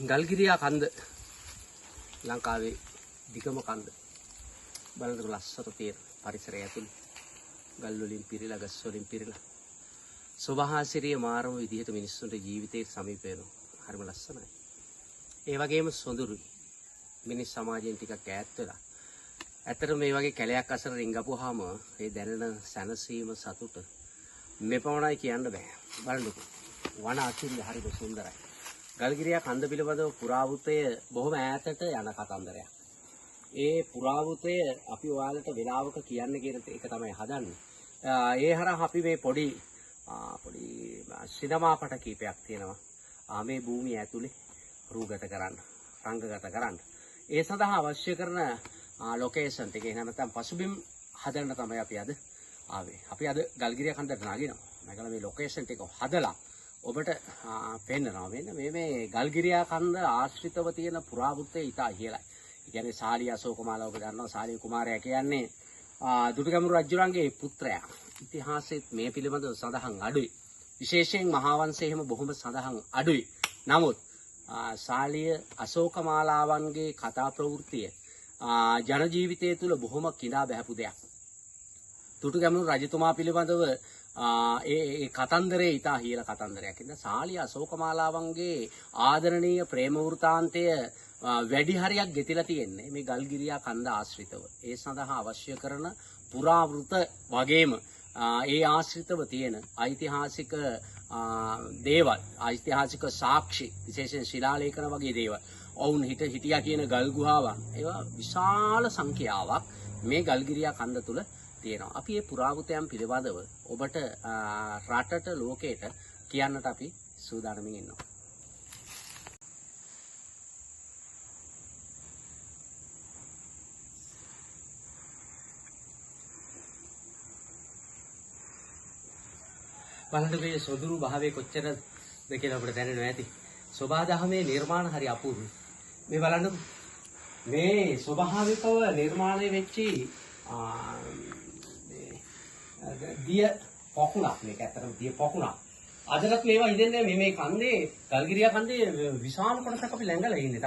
ගල්ගිරියා කන්ද ලංකාවේ දිගම කන්ද බලනකොට ලස්සට තියෙන පරිසරය ඇතුළේ ගල් වලින් පිරීලා ගස් වලින් පිරීලා සෝභාසිරිය මාරම විදිහට මිනිස්සුන්ට ජීවිතේ සමීප වෙනවා. හරිම ලස්සනයි. ඒ වගේම සොඳුරුයි. මිනිස් සමාජයෙන් ටිකක් ඈත් වෙලා. ඇත්තට මේ වගේ කැලයක් අසර රිංගපුවාම ඒ දැනෙන සැනසීම සතුට මෙපමණයි කියන්න බෑ. බලන්නකෝ. වන අකිරිය හරිම සුන්දරයි. ගල්ගිරියා කන්ද පිළිබඳව පුරාවෘතය බොහොම ඈතට යන කතන්දරයක්. ඒ පුරාවෘතය අපි ඔයාලට වෙලාවක කියන්න කියන එක තමයි හදන්නේ. ඒ හරහා අපි මේ පොඩි සිනමා පට කීපයක් තියෙනවා. මේ භූමිය ඇතුලේ රූගත කරන්න, රංගගත කරන්න. ඒ සඳහා අවශ්‍ය කරන ලොකේෂන් එක නැත්නම් පසුබිම් හදන්න තමයි අපි අද ආවේ. අපි අද ගල්ගිරියා කන්දට නගිනවා. නැගලා මේ ලොකේෂන් එක හදලා ඔබට පෙන්නනවා. මෙන්න මේ ගල්ගිරියා කන්ද ආශ්‍රිතව තියෙන පුරාවෘත්තය ඉතා ඉහළයි. ඒ කියන්නේ සාලිය අශෝකමාලා ඔබ දන්නවා. සාලිය කුමාරයා කියන්නේ දුටුගැමුණු රජුරන්ගේ පුත්‍රයා. ඉතිහාසෙත් මේ පිළිබඳව සඳහන් අඩුයි. විශේෂයෙන් මහාවංශයේ එහෙම බොහොම සඳහන් අඩුයි. නමුත් සාලිය අශෝකමාලාවන්ගේ කතා ප්‍රවෘත්තිය ජන ජීවිතය තුළ බොහොම කිඳා බහැපු දෙයක්. දුටුගැමුණු රජතුමා පිළිබඳව ඒ කතන්දරේ ඉතා ඉහළ කතන්දරයක්. ඉතින් සාලිය අශෝකමාලාවන්ගේ ආදරණීය ප්‍රේම වෘතාන්තය වැඩි හරියක් ගෙතිලා තියෙන්නේ මේ ගල්ගිරියා කන්ද ආශ්‍රිතව. ඒ සඳහා අවශ්‍ය කරන පුරාවෘත වගේම ඒ ආශ්‍රිතව තියෙන ඓතිහාසික දේවල්, ඓතිහාසික සාක්ෂි, විශේෂයෙන් ශිලාලේඛන වගේ දේවල්, ඔවුන් හිටියා කියන ගල් ගුහාවන්, ඒවා විශාල සංඛ්‍යාවක් මේ ගල්ගිරියා කන්ද තුල තියෙනවා. අපි මේ පුරාවෘතයන් පිළිබඳව ඔබට රටට ලෝකයට කියන්නට අපි සූදානම්ින් ඉන්නවා. බලන්නකෝ සොදුරු භාවයේ කොච්චරද කියලා අපිට දැනෙනවා ඇති. සෝභාදහමේ නිර්මාණ හරි අපූර්වයි. මේ බලන්නකෝ. මේ ස්වභාවිකව නිර්මාණය වෙච්චි දිය පොකුණක්. මේක ඇත්තටම දිය පොකුණක්. අදටත් මේවා ඉදෙන්නේ මේ කන්දේ ගල්ගිරියා කන්දේ විශාල කොටසක් අපි ලැංගලා ඉන්නේ.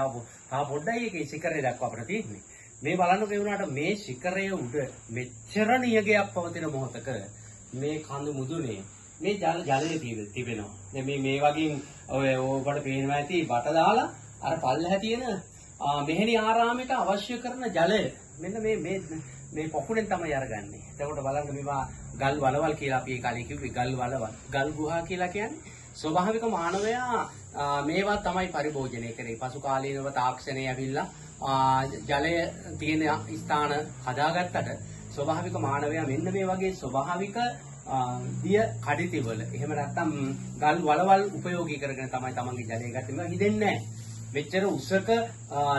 තව පොඩ්ඩයි ඒකේ ශිඛරය දක්වා අපිට තියෙන්නේ. මේ බලන්නකෝ ඒ වුණාට මේ ශිඛරයේ උඩ මෙච්චර නියගයක් පවතින මොහොතක මේ කඳු මුදුනේ මේ ජලයේ තිබෙනවා. දැන් මේ වගේ ඔබට පේනවා ඇති බට දාලා අර පල්ලෙහා තියෙන මෙහෙණි ආරාමයට අවශ්‍ය කරන ජලය මෙන්න මේ පොකුණෙන් තමයි අරගන්නේ. එතකොට බලන්න මේවා ගල් වලවල් කියලා අපි කලින් කිව්වේ ගල් වලවල්. ගල් ගුහා කියලා කියන්නේ ස්වභාවික මානවයා මේවා තමයි පරිභෝජනය කරේ. පසු කාලීනව තාක්ෂණය ඇවිල්ලා ජලය තියෙන ස්ථාන හදාගත්තට ස්වභාවික මානවයා මෙන්න මේ වගේ ස්වභාවික දිය කඩිතිවල එහෙම නැත්නම් ගල් වලවල් උපයෝගී කරගෙන තමයි තමන්ගේ ජලය ගත්තේ. මේවා හිතෙන්නේ නැහැ. මෙච්චර උසක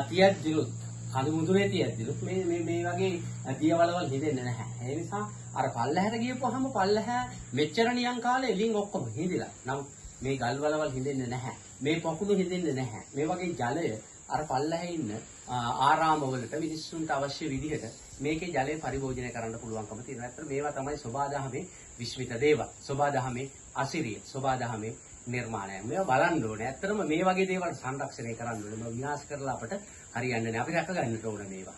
තියද්දිලුත් කඳු මුදුනේ තියද්දිලුත් මේ වගේ දිය වලවල් හිතෙන්නේ නැහැ. ඒ නිසා අර පල්ලහැට ගියපුවාම පල්ලහැ මෙච්චර නියං කාලේ එලින් ඔක්කොම හිඳිලා. නමුත් මේ ගල් වලවල් හිතෙන්නේ නැහැ. මේ පොකුණු හිතෙන්නේ නැහැ. මේ වගේ ජලය අර පල්ලහැ ඉන්න ආරාමවලට මිනිස්සුන්ට අවශ්‍ය විදිහට මේකේ ජලය පරිභෝජනය කරන්න පුළුවන්කම තියෙනවා. ඇත්තට මේවා තමයි සෝභාදහමේ විශ්මිත දේවල්. සෝභාදහමේ අසිරිය, සෝභාදහමේ නිර්මාණය. මේවා බලන්න ඕනේ. ඇත්තටම මේ වගේ දේවල් සංරක්ෂණය කරන්න ඕනේ. මේවා විනාශ කරලා අපිට හරියන්නේ නැහැ. අපි රැක ගන්නට ඕනේ මේවා.